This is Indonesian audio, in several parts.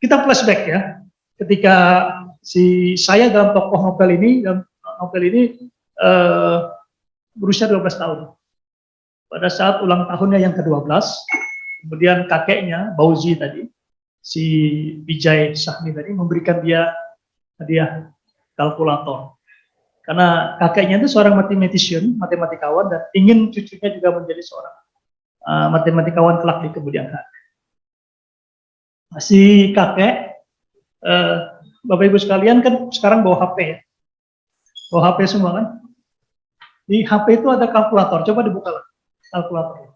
kita flashback ya, ketika saya dalam novel ini berusia 12 tahun. Pada saat ulang tahunnya yang ke-12, kemudian kakeknya, Bauzi tadi, si Vijay Sahni tadi, memberikan dia hadiah kalkulator. Karena kakeknya itu seorang matematikawan, dan ingin cucunya juga menjadi seorang matematikawan kelak di kemudian hari. Si kakek, Bapak Ibu sekalian kan sekarang bawa HP ya. Bawa HP semua kan? Di HP itu ada kalkulator, coba dibuka lah kalkulator.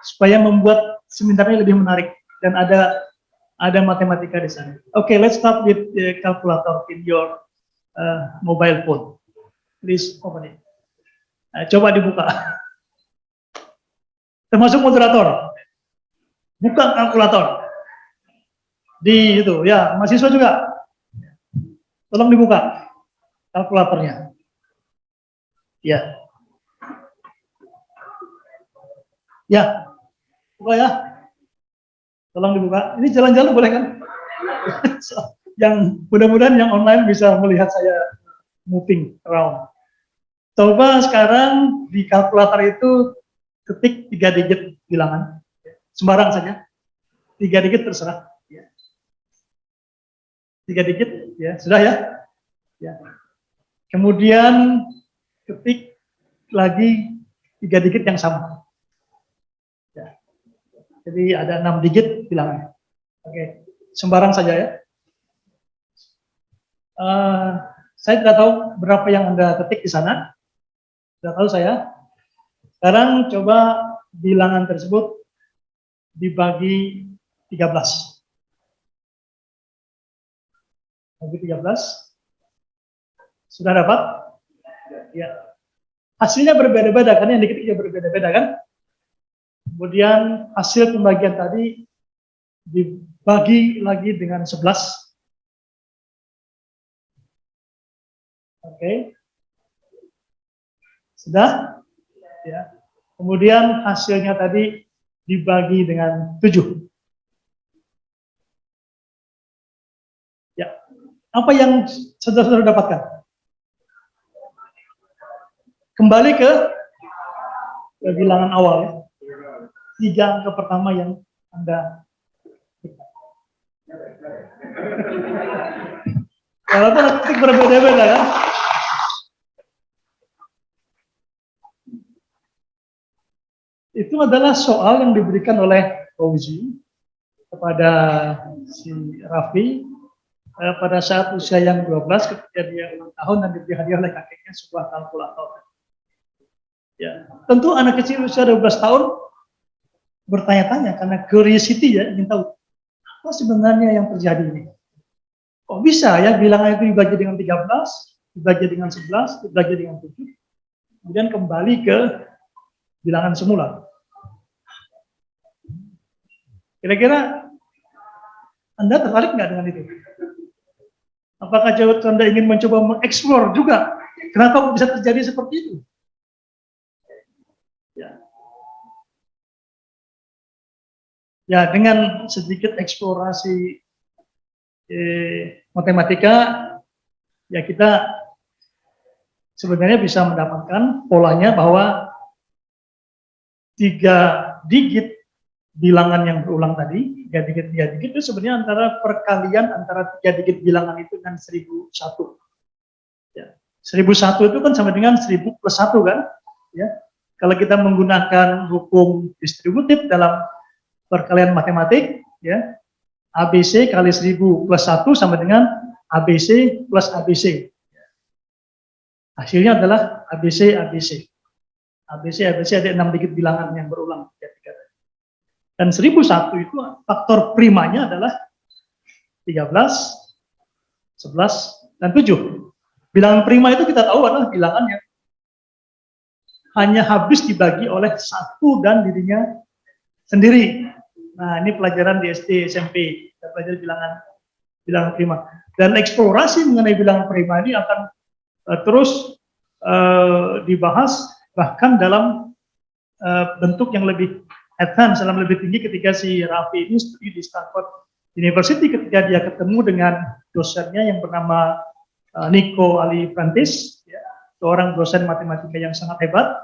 Supaya membuat seminarnya lebih menarik, dan ada matematika di sana. Oke, let's start with the calculator in your mobile phone. Please open it. Coba dibuka. Termasuk moderator. Buka kalkulator. Di itu, ya, mahasiswa juga. Tolong dibuka kalkulatornya. Ya. Ya. Buka ya. Tolong dibuka. Ini jalan-jalan boleh kan? Yang mudah-mudahan yang online bisa melihat saya moving around. Coba sekarang di kalkulator itu ketik 3 digit bilangan. Sembarang saja. 3 digit terserah. 3 digit, ya sudah ya. Ya. Kemudian ketik lagi 3 digit yang sama. Ya. Jadi ada 6 digit bilangan. Oke, sembarang saja ya. Saya tidak tahu berapa yang Anda ketik di sana. Tidak tahu saya. Sekarang coba bilangan tersebut dibagi 13. Bagi 13. Sudah dapat? Ya. Hasilnya berbeda-beda kan, yang diketik juga berbeda-beda kan? Kemudian hasil pembagian tadi dibagi lagi dengan 11. Oke. Sudah? Ya. Kemudian hasilnya tadi dibagi dengan 7. Ya. Apa yang saudara-saudara dapatkan? Kembali ke bilangan awal ya. 3 angka pertama yang Anda walaupun ketik berbeda-beda kan. Itu adalah soal yang diberikan oleh Fauzi kepada si Raffi pada saat usia yang 12 ketika dia ulang tahun dan diberi hadiah oleh kakeknya sebuah kalkulator. Ya, tentu anak kecil usia 12 tahun bertanya-tanya karena curiosity ya, ingin tahu apa sebenarnya yang terjadi ini. Kok bisa ya bilangan itu dibagi dengan 13, dibagi dengan 11, dibagi dengan 7, kemudian kembali ke bilangan semula. Kira-kira Anda tertarik nggak dengan itu? Apakah Anda ingin mencoba mengeksplor juga? Kenapa bisa terjadi seperti itu? Ya, dengan sedikit eksplorasi matematika, ya kita sebenarnya bisa mendapatkan polanya bahwa 3 digit bilangan yang berulang tadi, 3 digit itu sebenarnya antara perkalian antara 3 digit bilangan itu dengan 1001. Ya. 1001 itu kan sama dengan 1000 plus 1 kan? Ya. Kalau kita menggunakan hukum distributif dalam perkalian matematik, ya, ABC kali 1000 plus 1 sama dengan ABC plus ABC. Hasilnya adalah ABC, ABC. ABC, ABC ada 6 digit bilangan yang berulang. Dan 1001 itu faktor primanya adalah 13, 11, dan 7. Bilangan prima itu kita tahu adalah bilangan yang hanya habis dibagi oleh satu dan dirinya sendiri. Nah, ini pelajaran di SD, SMP, kita pelajari bilangan prima. Dan eksplorasi mengenai bilangan prima ini akan terus dibahas bahkan dalam bentuk yang lebih advance, dalam lebih tinggi ketika si Raffi ini studi di University ketika dia ketemu dengan dosennya yang bernama Nico Ali Prentice, ya, seorang dosen matematika yang sangat hebat.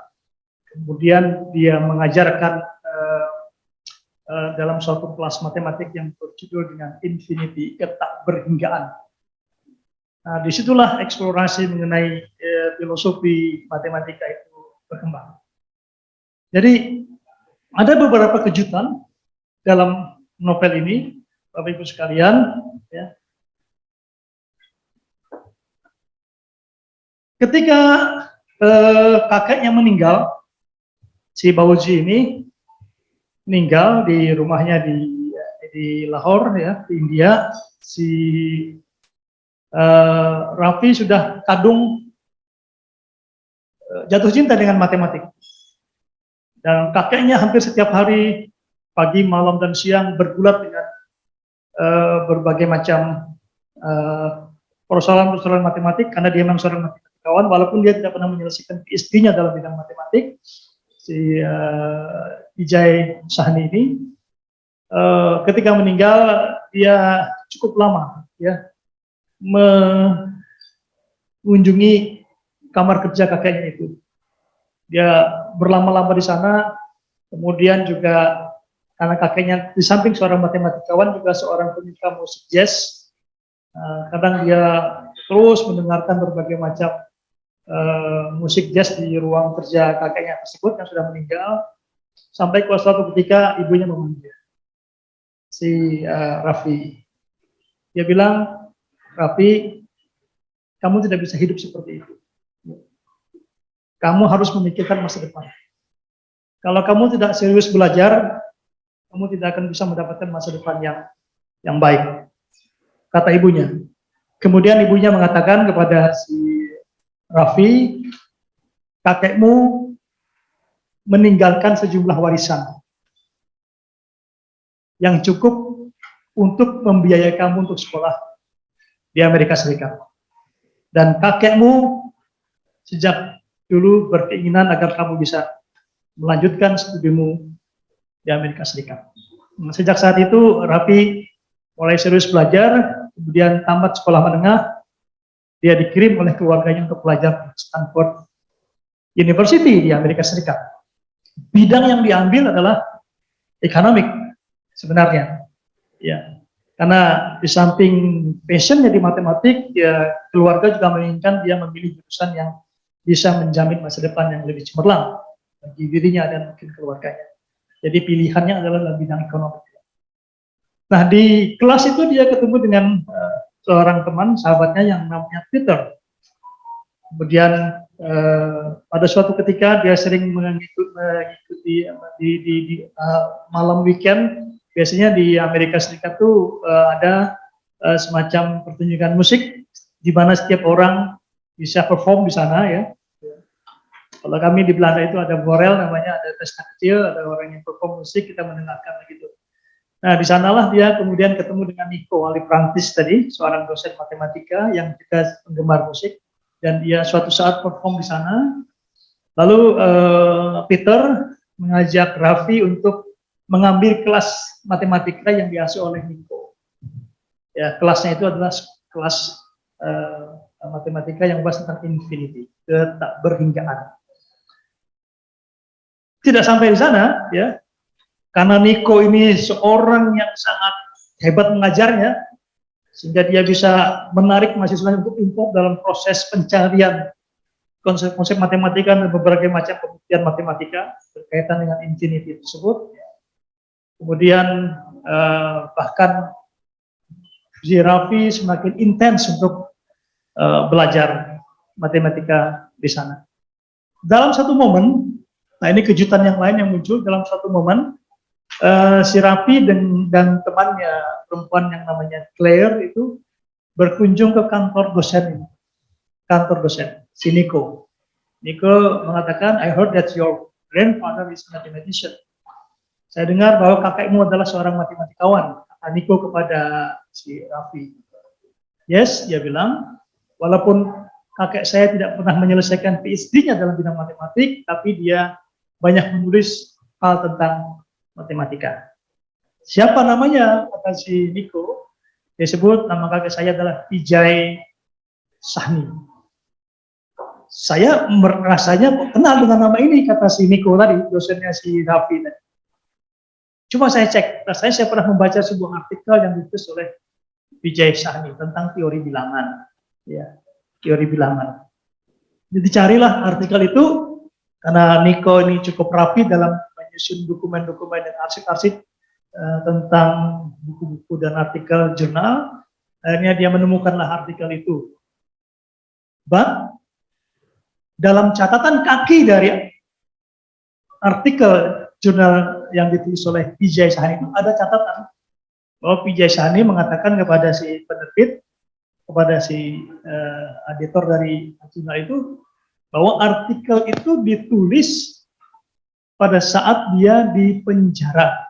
Kemudian dia mengajarkan dalam suatu kelas matematik yang berjudul dengan infinity, ketak berhinggaan. Nah, disitulah eksplorasi mengenai filosofi matematika itu berkembang. Jadi ada beberapa kejutan dalam novel ini, Bapak Ibu sekalian. Ya. Ketika kakeknya meninggal, si Baoji ini meninggal di rumahnya di Lahore, ya, di India. Si Raffi sudah kadung jatuh cinta dengan matematik. Dan kakeknya hampir setiap hari, pagi, malam, dan siang bergulat dengan berbagai macam persoalan-persoalan matematik, karena dia memang seorang matematikawan, walaupun dia tidak pernah menyelesaikan PhD-nya dalam bidang matematik. Si Ijai Sahni ini ketika meninggal, dia cukup lama, ya, mengunjungi kamar kerja kakeknya itu. Dia berlama-lama di sana, kemudian juga karena kakeknya di samping seorang matematikawan juga seorang penyuka musik jazz. Kadang dia terus mendengarkan berbagai macam musik jazz di ruang kerja kakeknya tersebut yang sudah meninggal, sampai suatu ketika ibunya memanggil si Raffi. Dia bilang, "Raffi, kamu tidak bisa hidup seperti itu. Kamu harus memikirkan masa depan. Kalau kamu tidak serius belajar, kamu tidak akan bisa mendapatkan masa depan yang baik," kata ibunya. Kemudian ibunya mengatakan kepada si Raffi, "Kakekmu meninggalkan sejumlah warisan yang cukup untuk membiayai kamu untuk sekolah di Amerika Serikat. Dan kakekmu sejak dulu berkeinginan agar kamu bisa melanjutkan studimu di Amerika Serikat." Sejak saat itu Raffi mulai serius belajar, kemudian tamat sekolah menengah, dia dikirim oleh keluarganya untuk belajar di Stanford University di Amerika Serikat. Bidang yang diambil adalah ekonomik sebenarnya, ya. Karena di samping passionnya di matematik, ya, keluarga juga menginginkan dia memilih jurusan yang bisa menjamin masa depan yang lebih cemerlang bagi dirinya dan mungkin keluarganya. Jadi pilihannya adalah dalam bidang ekonomi. Nah, di kelas itu dia ketemu dengan seorang teman, sahabatnya yang namanya Peter. Kemudian pada suatu ketika dia sering mengikuti di malam weekend, biasanya di Amerika Serikat tuh ada semacam pertunjukan musik di mana setiap orang bisa perform di sana, ya. Kalau kami di Belanda itu ada borel namanya, ada pesta kecil, ada orang yang perform musik, kita mendengarkan begitu. Nah, di sanalah dia kemudian ketemu dengan Nico Ali Prentice tadi, seorang dosen matematika yang juga penggemar musik, dan dia suatu saat perform di sana. Lalu Peter mengajak Raffi untuk mengambil kelas matematika yang diasuh oleh Nico. Ya, kelasnya itu adalah kelas matematika yang bahas tentang infinity, ketak berhinggaan. Tidak sampai di sana, ya, karena Nico ini seorang yang sangat hebat mengajarnya, sehingga dia bisa menarik mahasiswa untuk involve dalam proses pencarian konsep-konsep matematika dan berbagai macam pembuktian matematika berkaitan dengan infinity tersebut. Kemudian bahkan Raffi semakin intens untuk belajar matematika di sana. Dalam satu momen, nah ini kejutan yang lain yang muncul dalam satu momen, si Raffi dan temannya perempuan yang namanya Claire itu berkunjung ke kantor dosen ini, kantor dosen si Nico. Nico mengatakan, "I heard that your grandfather is a mathematician." Saya dengar bahwa kakekmu adalah seorang matematikawan, kata Nico kepada si Raffi. "Yes," dia bilang, "walaupun kakek saya tidak pernah menyelesaikan PhD-nya dalam bidang matematik, tapi dia banyak menulis hal tentang matematika." "Siapa namanya?" kata si Nico. Dia sebut nama kakek saya adalah Vijay Sahni. Saya merasanya kenal dengan nama ini, kata si Niko tadi, dosennya si Raffi tadi. Cuma saya cek, rasanya saya pernah membaca sebuah artikel yang ditulis oleh Vijay Sahni tentang teori bilangan. Ya, teori bilangan. Jadi carilah artikel itu, karena Niko ini cukup rapi dalam menyusun dokumen-dokumen dan arsip-arsip tentang buku-buku dan artikel jurnal. Akhirnya dia menemukanlah artikel itu. Dalam catatan kaki dari artikel jurnal yang ditulis oleh Vijay Sahni itu ada catatan bahwa Vijay Sahni mengatakan kepada si penerbit, kepada si editor dari jurnal itu, bahwa artikel itu ditulis pada saat dia di penjara.